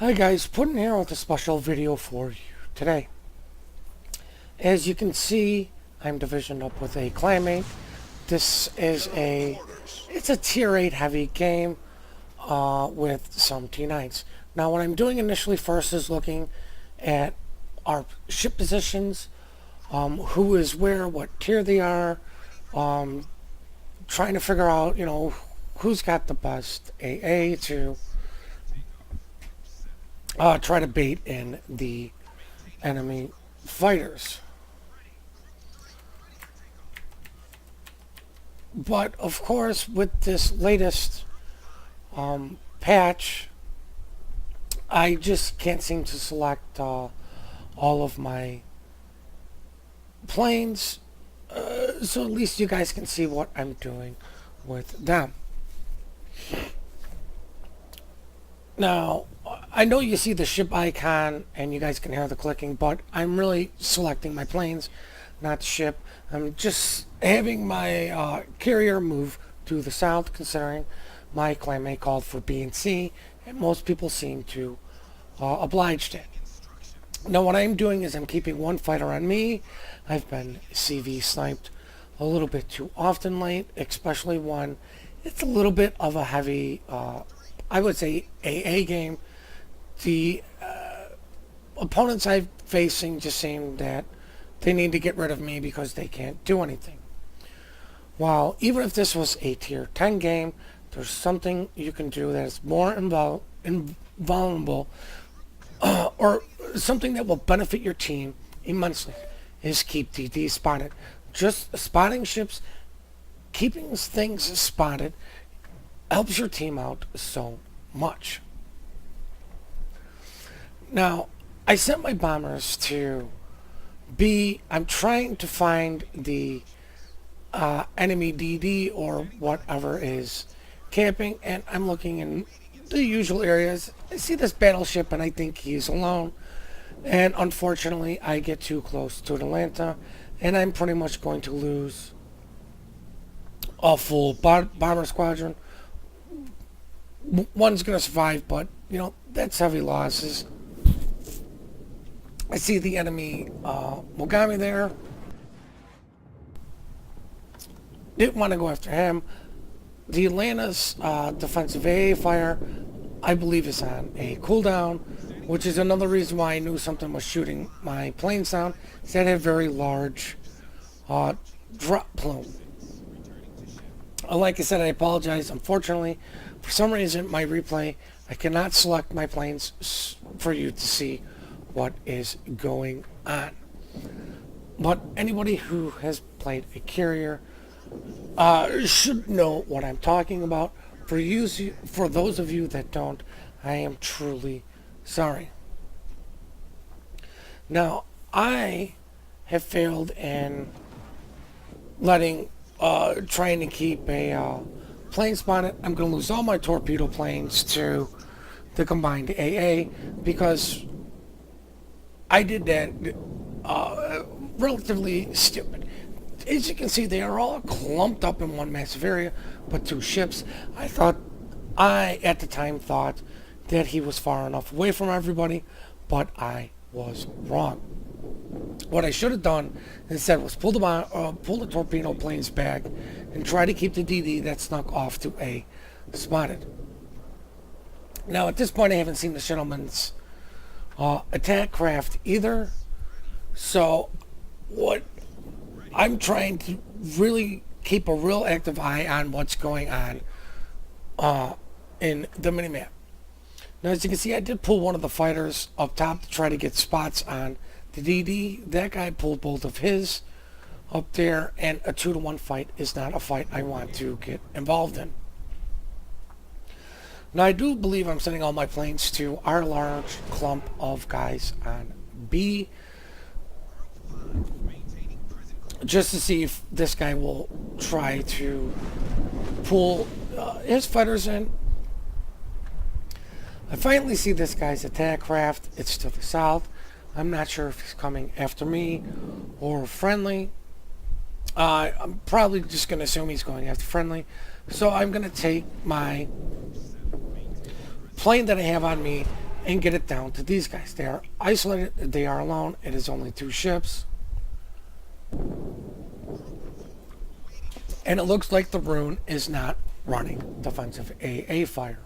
Hi guys, Puddin here with a special video for you today. As you can see, I'm divisioned up with a clanmate. This is it's a tier 8 heavy game with some T9s. Now what I'm doing initially first is looking at our ship positions, who is where, what tier they are, trying to figure out, who's got the best AA to try to bait in the enemy fighters. But of course, with this latest patch, I just can't seem to select all of my planes, so at least you guys can see what I'm doing with them. Now, I know you see the ship icon and you guys can hear the clicking, but I'm really selecting my planes, not the ship. I'm just having my carrier move to the south, considering my clanmate called for B and C, and most people seem to oblige it. Now what I'm doing is I'm keeping one fighter on me. I've been CV sniped a little bit too often late, especially when it's a little bit of a heavy I would say AA game. The opponents I'm facing just seem that they need to get rid of me because they can't do anything. While even if this was a tier 10 game, there's something you can do that is more invulnerable or something that will benefit your team immensely, is keep DD spotted. Just spotting ships, keeping things spotted, helps your team out so much. Now, I sent my bombers to B. I'm trying to find the enemy DD or whatever is camping, and I'm looking in the usual areas. I see this battleship and I think he's alone, and unfortunately I get too close to Atlanta and I'm pretty much going to lose a full bomber squadron. One's going to survive, but that's heavy losses. I see the enemy Mogami there. Didn't want to go after him. The Atlanta's defensive AA fire, I believe, is on a cooldown, which is another reason why I knew something was shooting my planes down. Is that had very large drop plume. Like I said, I apologize. Unfortunately, for some reason, my replay, I cannot select my planes for you to see what is going on. But anybody who has played a carrier should know what I'm talking about. For those of you that don't, I am truly sorry. Now, I have failed in trying to keep a plane spotted. I'm going to lose all my torpedo planes to the combined AA because I did that relatively stupid. As you can see, they are all clumped up in one massive area, but two ships. I at the time thought that he was far enough away from everybody, but I was wrong. What I should have done instead was pull the torpedo planes back and try to keep the DD that snuck off to A spotted. Now at this point I haven't seen the gentleman's attack craft either, so what I'm trying to really keep a real active eye on what's going on in the minimap. Now as you can see, I did pull one of the fighters up top to try to get spots on the DD. That guy pulled both of his up there, and a 2-to-1 fight is not a fight I want to get involved in. Now I do believe I'm sending all my planes to our large clump of guys on B, just to see if this guy will try to pull his fighters in. I finally see this guy's attack craft. It's to the south. I'm not sure if he's coming after me or friendly. I'm probably just going to assume he's going after friendly. So I'm going to take my plane that I have on me and get it down to these guys. They are isolated, they are alone, it is only 2 ships. And it looks like the Rune is not running defensive AA fire.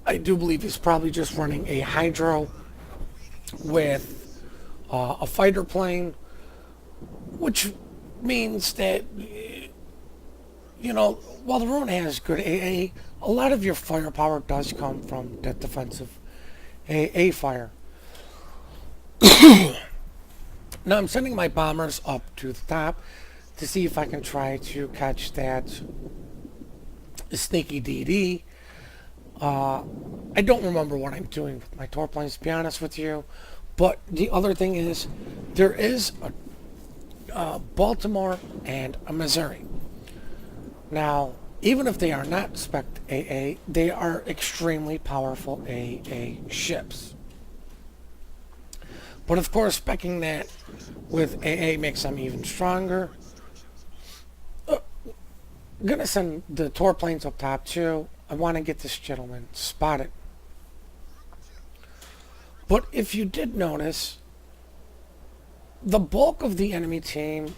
I do believe he's probably just running a Hydro with a fighter plane, which means that, you know, while the Rune has good AA, a lot of your firepower does come from that defensive AA fire. Now I'm sending my bombers up to the top to see if I can try to catch that sneaky DD. I don't remember what I'm doing with my torp planes, to be honest with you. But the other thing is, there is a Baltimore and a Missouri. Now, even if they are not spec AA, they are extremely powerful AA ships. But of course, speccing that with AA makes them even stronger. I'm gonna send the torp planes up top too. I want to get this gentleman spotted. But if you did notice, the bulk of the enemy team,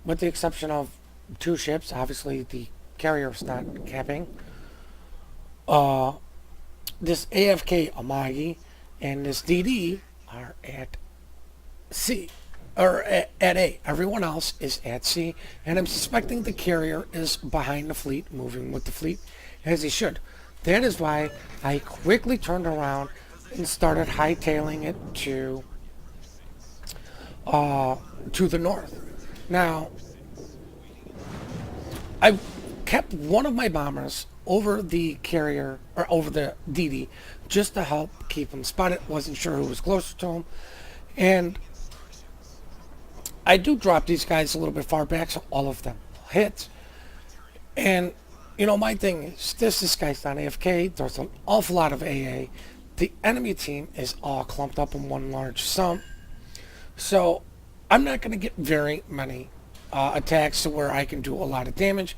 with the exception of 2 ships, obviously the carrier's not capping, this AFK Amagi and this DD are at C, or at A. Everyone else is at C, and I'm suspecting the carrier is behind the fleet, moving with the fleet as he should. That is why I quickly turned around and started hightailing it to the north. Now, I kept one of my bombers over the carrier, or over the DD, just to help keep him spotted. Wasn't sure who was closer to him, and I do drop these guys a little bit far back, so all of them hit. And, you know, my thing is, this guy's not AFK. There's an awful lot of AA. The enemy team is all clumped up in one large sum. So, I'm not going to get very many attacks to where I can do a lot of damage.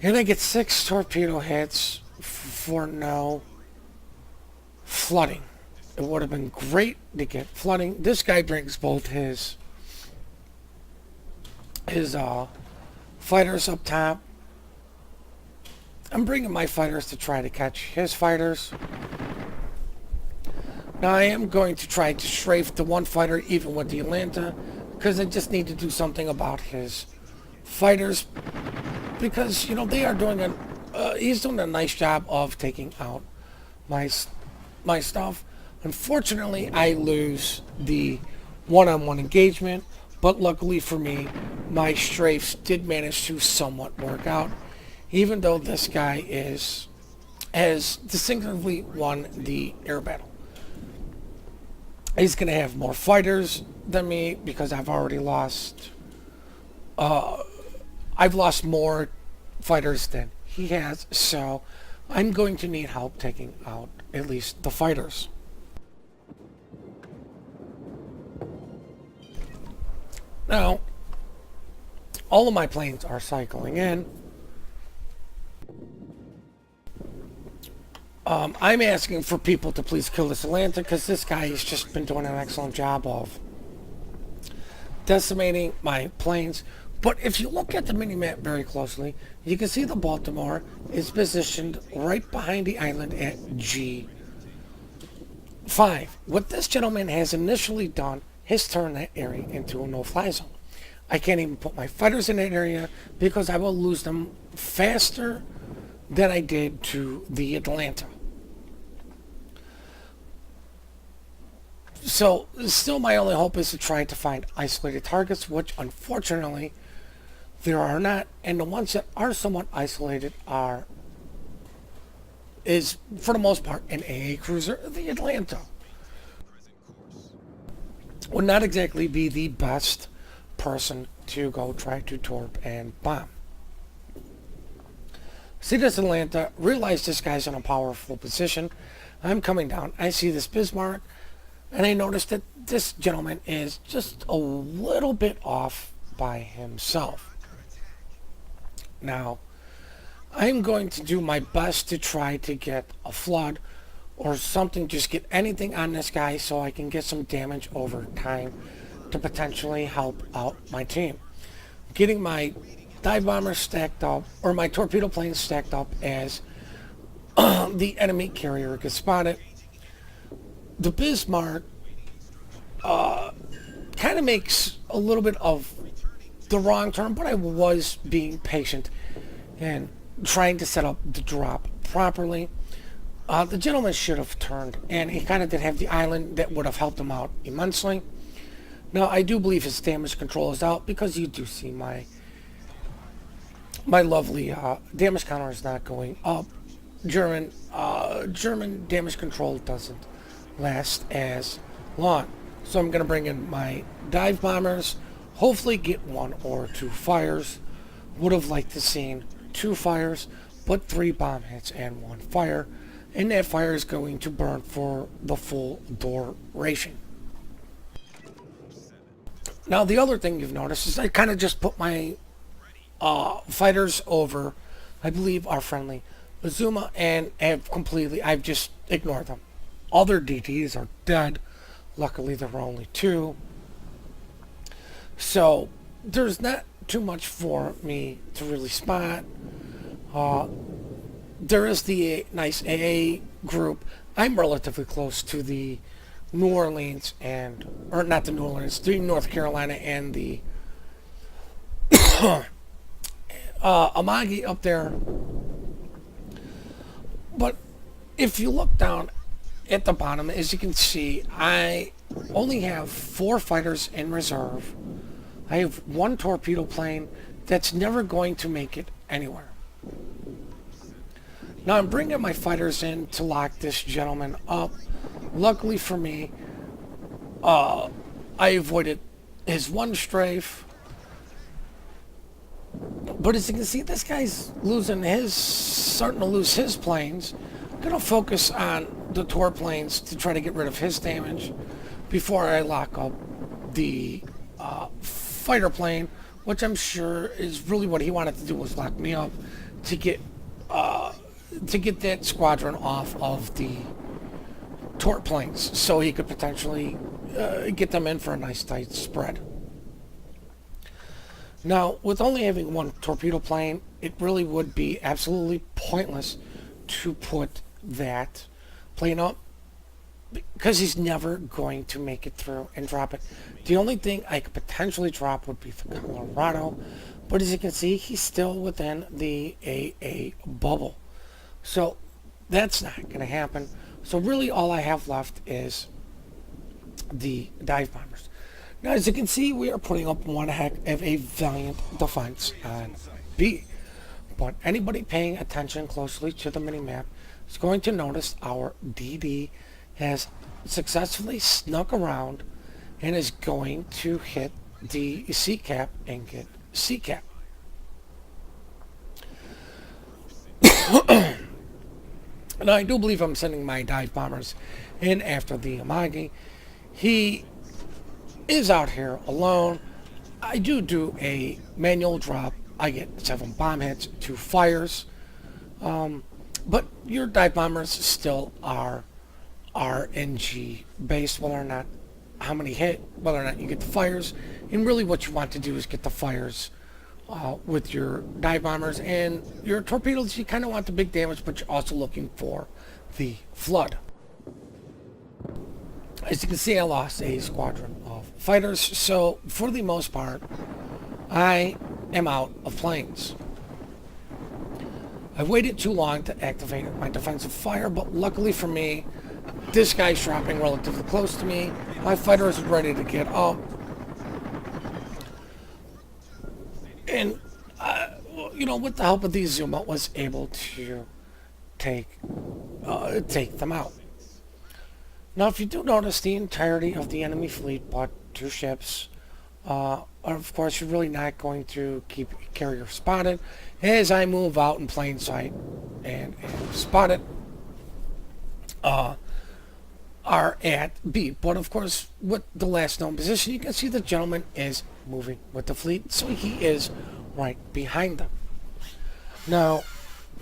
And I get 6 torpedo hits for no flooding. It would have been great to get flooding. This guy brings both his fighters up top. I'm bringing my fighters to try to catch his fighters. Now I am going to try to strafe the one fighter even with the Atlanta, because I just need to do something about his fighters, because, you know, they are doing he's doing a nice job of taking out my stuff. Unfortunately, I lose the one-on-one engagement, but luckily for me, my strafes did manage to somewhat work out, even though this guy has distinctively won the air battle. He's going to have more fighters than me because I've already lost... I've lost more fighters than he has, so I'm going to need help taking out at least the fighters. Now, all of my planes are cycling in. I'm asking for people to please kill this Atlanta, because this guy has just been doing an excellent job of decimating my planes. But if you look at the mini-map very closely, you can see the Baltimore is positioned right behind the island at G5. What this gentleman has initially done is turn that area into a no-fly zone. I can't even put my fighters in that area because I will lose them faster than I did to the Atlanta. So, still my only hope is to try to find isolated targets, which unfortunately there are not, and the ones that are somewhat isolated is for the most part an AA cruiser. The Atlanta would not exactly be the best person to go try to torp and bomb. See this Atlanta, realize this guy's in a powerful position. I'm coming down, I see this Bismarck, and I notice that this gentleman is just a little bit off by himself. Now, I'm going to do my best to try to get a flood or something, just get anything on this guy so I can get some damage over time to potentially help out my team. Getting my dive bombers stacked up, or my torpedo planes stacked up as the enemy carrier gets spotted. The Bismarck kind of makes a little bit of the wrong turn, but I was being patient and trying to set up the drop properly. The gentleman should have turned, and he kind of did have the island that would have helped him out immensely. Now, I do believe his damage control is out, because you do see my lovely damage counter is not going up. German damage control doesn't last as long. So I'm going to bring in my dive bombers, hopefully get 1 or 2 fires. Would have liked to seen 2 fires, but 3 bomb hits and 1 fire. And that fire is going to burn for the full duration. Now, the other thing you've noticed is I kind of just put my fighters over, I believe, our friendly Azuma, and I've just ignored them. All their DTs are dead. Luckily, there were only 2. So, there's not too much for me to really spot. There is the nice AA group. I'm relatively close to the New Orleans or not the New Orleans, the North Carolina and the Amagi up there. But if you look down at the bottom, as you can see, I only have 4 fighters in reserve. I have 1 torpedo plane that's never going to make it anywhere. Now I'm bringing my fighters in to lock this gentleman up. Luckily for me, I avoided his 1 strafe. But as you can see, this guy's starting to lose his planes. I'm going to focus on the tor planes to try to get rid of his damage before I lock up the fighter plane, which I'm sure is really what he wanted to do, was lock me up to get that squadron off of the tor planes, so he could potentially get them in for a nice tight spread. Now, with only having 1 torpedo plane, it really would be absolutely pointless to put that plane up, because he's never going to make it through and drop it. The only thing I could potentially drop would be the Colorado, but as you can see, he's still within the AA bubble. So that's not going to happen. So really all I have left is the dive bombers. Now, as you can see, we are putting up one heck of a valiant defense on B. But anybody paying attention closely to the minimap is going to notice our DD has successfully snuck around and is going to hit the C cap and get C cap. Now, I do believe I'm sending my dive bombers in after the Amagi. He is out here alone. I do a manual drop. I get 7 bomb hits, 2 fires. But your dive bombers still are RNG based, whether or not how many hit, whether or not you get the fires. And really what you want to do is get the fires with your dive bombers, and your torpedoes, you kind of want the big damage, but you're also looking for the flood. As you can see, I lost a squadron of fighters, so for the most part, I am out of planes. I waited too long to activate my defensive fire, but luckily for me, this guy's dropping relatively close to me. My fighter is ready to get up. And, with the help of the Zuma, was able to take them out. Now, if you do notice, the entirety of the enemy fleet but 2 ships are, of course, you're really not going to keep carrier spotted. As I move out in plain sight and spot it, are at B. But, of course, with the last known position, you can see the gentleman is moving with the fleet, so he is right behind them. Now,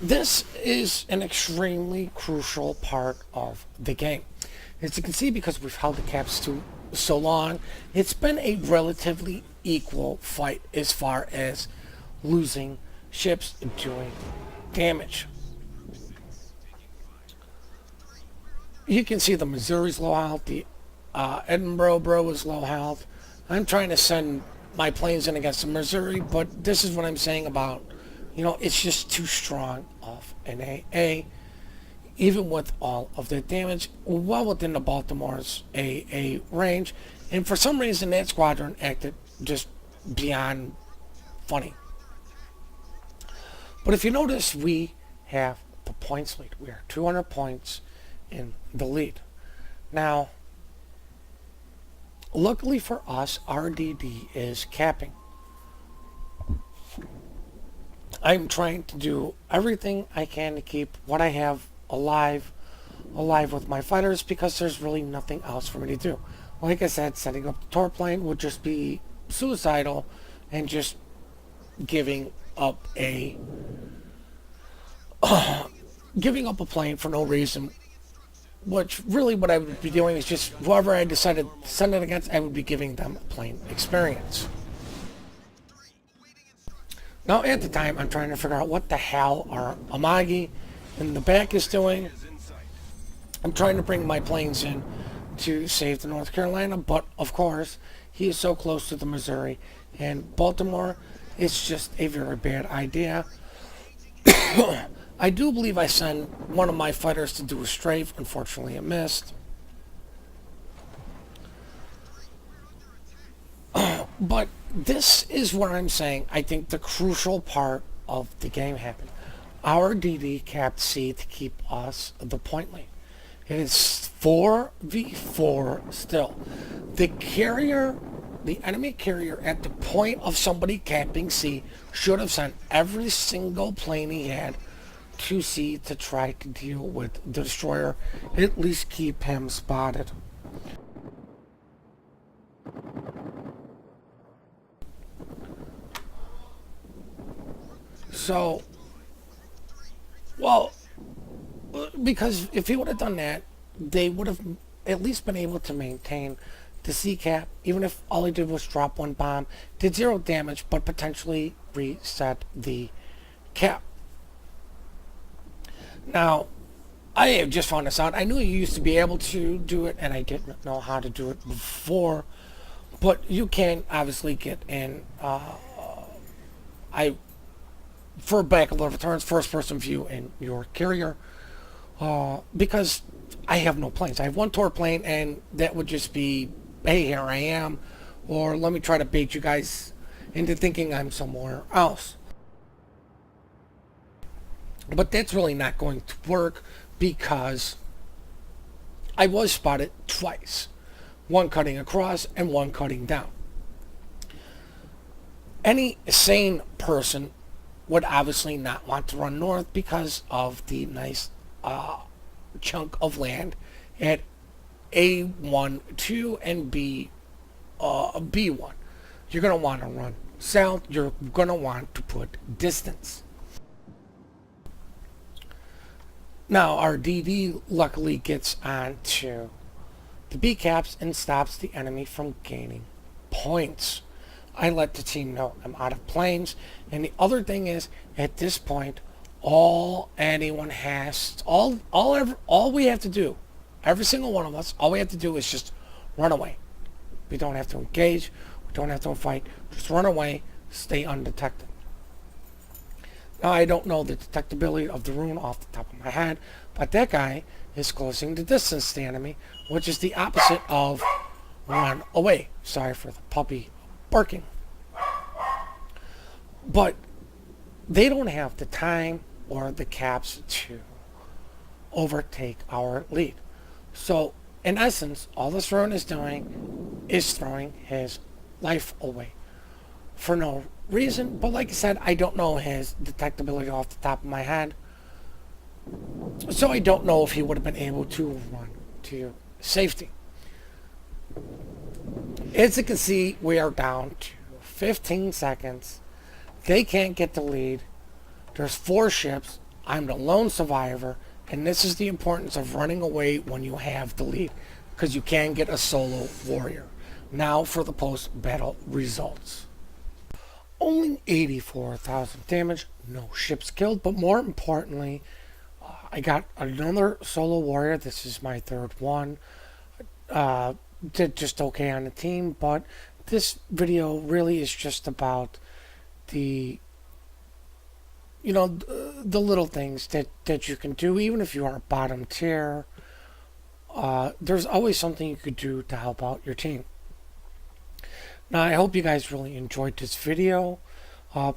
This is an extremely crucial part of the game. As you can see, because we've held the caps to so long, it's been a relatively equal fight as far as losing ships and doing damage. You can see the Missouri's low health, the Edinburgh bro is low health. I'm trying to send my planes in against the Missouri, but this is what I'm saying about, it's just too strong of an AA, even with all of the damage, well within the Baltimore's AA range. And for some reason, that squadron acted just beyond funny. But if you notice, we have the points lead. We are 200 points in the lead. Now, luckily for us, RDD is capping. I'm trying to do everything I can to keep what I have alive with my fighters, because there's really nothing else for me to do. Like I said, setting up the torp plane would just be suicidal and just giving up a plane for no reason. Which really what I would be doing is just whoever I decided to send it against, I would be giving them a plane experience. Now at the time, I'm trying to figure out what the hell our Amagi in the back is doing. I'm trying to bring my planes in to save the North Carolina, but of course, he is so close to the Missouri and Baltimore, it's just a very bad idea. I do believe I sent one of my fighters to do a strafe. Unfortunately, it missed. But this is what I'm saying. I think the crucial part of the game happened. Our DD capped C to keep us the point lead. It is 4v4 still. The enemy carrier at the point of somebody capping C should have sent every single plane he had to C to try to deal with the destroyer, at least keep him spotted. So, well, because if he would have done that, they would have at least been able to maintain the C cap, even if all he did was drop one bomb, did 0 damage, but potentially reset the cap. Now, I have just found this out. I knew you used to be able to do it, and I didn't know how to do it before. But you can obviously get in, for backup returns, first-person view in your carrier, because I have no planes. I have one torp plane, and that would just be, hey, here I am, or let me try to bait you guys into thinking I'm somewhere else. But that's really not going to work, because I was spotted twice. One cutting across and one cutting down. Any sane person would obviously not want to run north because of the nice chunk of land at A1, 2, and B1. You're going to want to run south. You're going to want to put distance. Now, our DD luckily gets onto the B caps and stops the enemy from gaining points. I let the team know I'm out of planes. And the other thing is, at this point, all we have to do, every single one of us, all we have to do is just run away. We don't have to engage. We don't have to fight. Just run away, stay undetected. Now, I don't know the detectability of the rune off the top of my head, but that guy is closing the distance to the enemy, which is the opposite of run away. Sorry for the puppy barking. But they don't have the time or the caps to overtake our lead. So, in essence, all this rune is doing is throwing his life away for no reason. But like I said, I don't know his detectability off the top of my head. So I don't know if he would have been able to run to safety. As you can see, we are down to 15 seconds. They can't get the lead. There's 4 ships. I'm the lone survivor, and this is the importance of running away when you have the lead, because you can get a solo warrior. Now for the post-battle results. Only 84,000 damage, no ships killed, but more importantly, I got another solo warrior. This is my third one. Did just okay on the team, but this video really is just about the the little things that you can do, even if you are bottom tier. There's always something you could do to help out your team. Now, I hope you guys really enjoyed this video.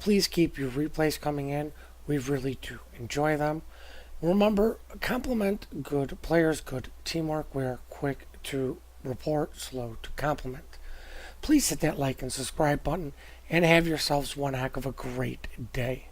Please keep your replays coming in. We really do enjoy them. Remember, compliment good players, good teamwork. We're quick to report, slow to compliment. Please hit that like and subscribe button, and have yourselves one heck of a great day.